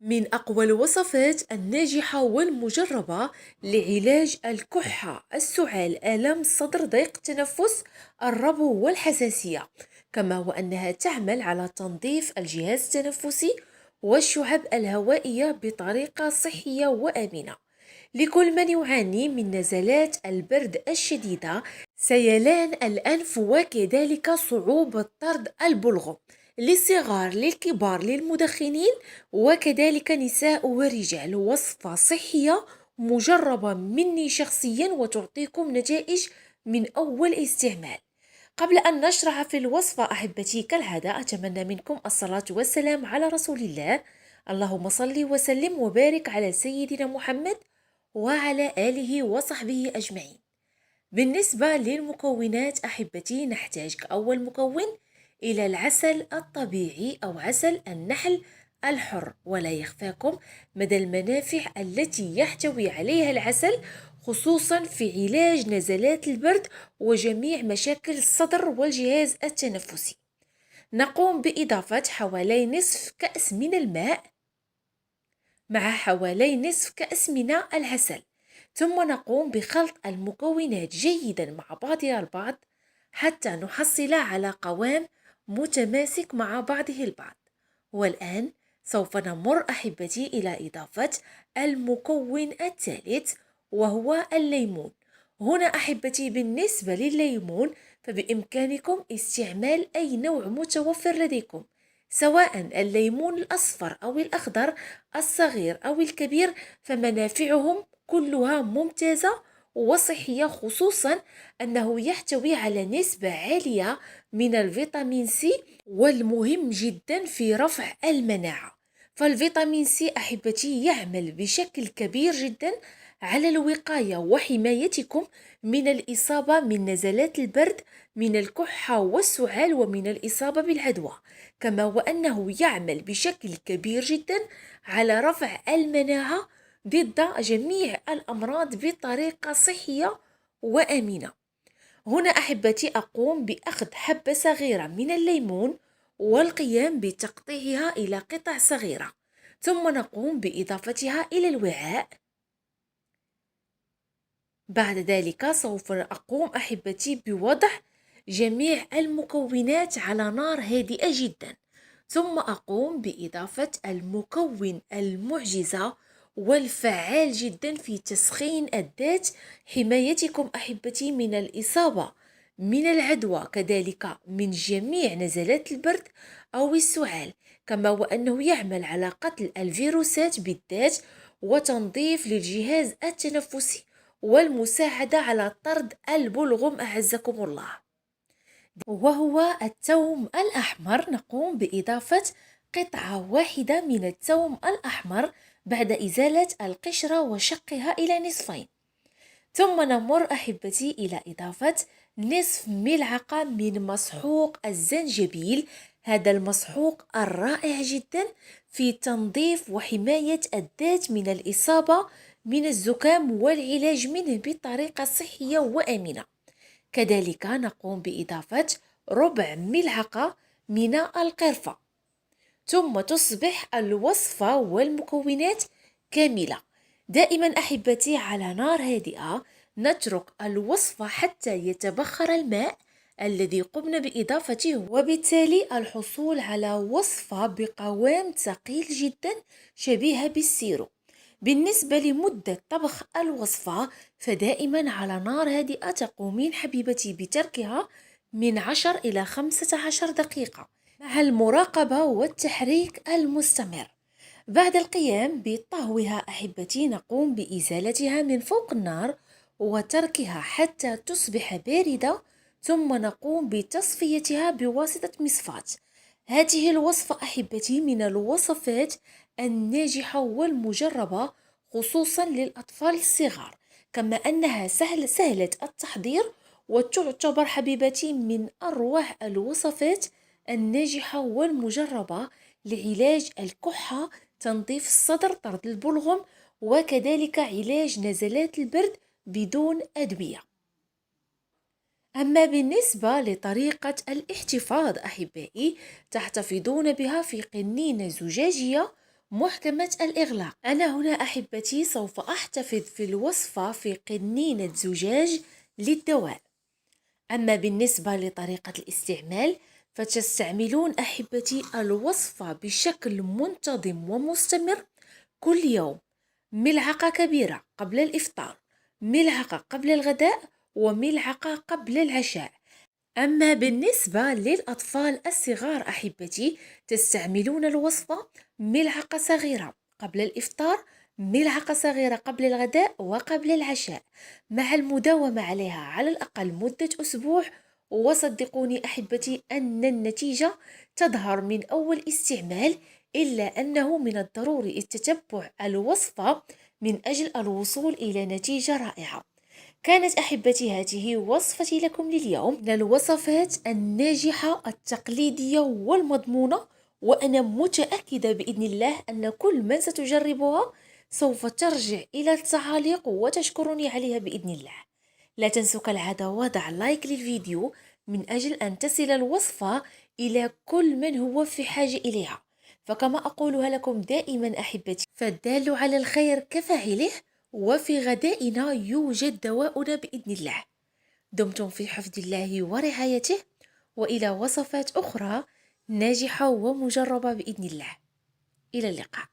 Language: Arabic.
من أقوى الوصفات الناجحة والمجربة لعلاج الكحة، السعال، آلام الصدر، ضيق التنفس، الربو والحساسية، كما وأنها تعمل على تنظيف الجهاز التنفسي والشعب الهوائية بطريقة صحية وآمنة. لكل من يعاني من نزلات البرد الشديدة، سيلان الأنف، وكذلك صعوبة طرد البلغم، للصغار للكبار للمدخنين، وكذلك نساء ورجال. وصفة صحية مجربة مني شخصيا وتعطيكم نتائج من أول استعمال. قبل أن نشرح في الوصفة أحبتي كالعادة، أتمنى منكم الصلاة والسلام على رسول الله. اللهم صل وسلم وبارك على سيدنا محمد وعلى آله وصحبه أجمعين. بالنسبة للمكونات أحبتي، نحتاج كأول مكون إلى العسل الطبيعي أو عسل النحل الحر. ولا يخفاكم مدى المنافع التي يحتوي عليها العسل، خصوصا في علاج نزلات البرد وجميع مشاكل الصدر والجهاز التنفسي. نقوم بإضافة حوالي نصف كأس من الماء مع حوالي نصف كأس من العسل، ثم نقوم بخلط المكونات جيدا مع بعضها البعض حتى نحصل على قوام متماسك مع بعضه البعض. والآن سوف نمر أحبتي إلى إضافة المكون الثالث، وهو الليمون. هنا أحبتي بالنسبة لليمون فبإمكانكم استعمال أي نوع متوفر لديكم، سواء الليمون الأصفر أو الأخضر، الصغير أو الكبير، فمنافعهم كلها ممتازة وصحية، خصوصا أنه يحتوي على نسبة عالية من الفيتامين سي، والمهم جدا في رفع المناعة. فالفيتامين سي أحبتي يعمل بشكل كبير جدا على الوقاية وحمايتكم من الإصابة من نزلات البرد، من الكحة والسعال، ومن الإصابة بالعدوى، كما وأنه يعمل بشكل كبير جدا على رفع المناعة ضد جميع الأمراض بطريقة صحية وآمنة. هنا أحبتي أقوم بأخذ حبة صغيرة من الليمون والقيام بتقطيعها إلى قطع صغيرة، ثم نقوم بإضافتها إلى الوعاء. بعد ذلك سوف أقوم أحبتي بوضع جميع المكونات على نار هادئة جدا، ثم أقوم بإضافة المكون المعجزة والفعال جدا في تسخين الذات، حمايتكم أحبتي من الإصابة من العدوى، كذلك من جميع نزلات البرد أو السعال، كما وأنه يعمل على قتل الفيروسات بالذات وتنظيف للجهاز التنفسي والمساعدة على طرد البلغم أعزكم الله. وهو الثوم الأحمر. نقوم بإضافة قطعة واحدة من الثوم الأحمر بعد إزالة القشرة وشقها إلى نصفين، ثم نمر أحبتي إلى إضافة نصف ملعقة من مسحوق الزنجبيل. هذا المسحوق الرائع جدا في تنظيف وحماية الذات من الإصابة من الزكام والعلاج منه بطريقة صحية وآمنة. كذلك نقوم بإضافة ربع ملعقة من القرفة، ثم تصبح الوصفة والمكونات كاملة. دائما أحبتي على نار هادئة نترك الوصفة حتى يتبخر الماء الذي قمنا بإضافته، وبالتالي الحصول على وصفة بقوام ثقيل جدا شبيهة بالسيرو. بالنسبة لمدة طبخ الوصفة فدائما على نار هادئة تقومين حبيبتي بتركها من 10 إلى 15 دقيقة مع المراقبة والتحريك المستمر. بعد القيام بطهوها أحبتي نقوم بإزالتها من فوق النار وتركها حتى تصبح باردة، ثم نقوم بتصفيتها بواسطة مصفاة. هذه الوصفة أحبتي من الوصفات الناجحة والمجربة خصوصا للأطفال الصغار، كما أنها سهلة التحضير، وتعتبر حبيبتي من أروع الوصفات الناجحة والمجربة لعلاج الكحة، تنظيف الصدر، طرد البلغم، وكذلك علاج نزلات البرد بدون أدوية. أما بالنسبة لطريقة الاحتفاظ أحبائي، تحتفظون بها في قنينة زجاجية محكمة الإغلاق. أنا هنا أحبتي سوف أحتفظ في الوصفة في قنينة زجاج للدواء. أما بالنسبة لطريقة الاستعمال، فتستعملون أحبتي الوصفة بشكل منتظم ومستمر كل يوم. ملعقة كبيرة قبل الإفطار، ملعقة قبل الغداء، وملعقة قبل العشاء. أما بالنسبة للأطفال الصغار أحبتي، تستعملون الوصفة ملعقة صغيرة قبل الإفطار، ملعقة صغيرة قبل الغداء وقبل العشاء، مع المداومة عليها على الأقل مدة أسبوع. وصدقوني أحبتي أن النتيجة تظهر من أول استعمال، إلا أنه من الضروري التتبع الوصفة من أجل الوصول إلى نتيجة رائعة. كانت أحبتي هذه وصفتي لكم لليوم من الوصفات الناجحة التقليدية والمضمونة، وأنا متأكدة بإذن الله أن كل من ستجربها سوف ترجع إلى التعاليق وتشكرني عليها بإذن الله. لا تنسوا كالعادة وضع لايك للفيديو من أجل أن تصل الوصفة إلى كل من هو في حاجة إليها. فكما أقولها لكم دائما أحبتي، فالدال على الخير كفاعله، وفي غدائنا يوجد دواؤنا بإذن الله. دمتم في حفظ الله ورعايته، وإلى وصفات أخرى ناجحة ومجربة بإذن الله. إلى اللقاء.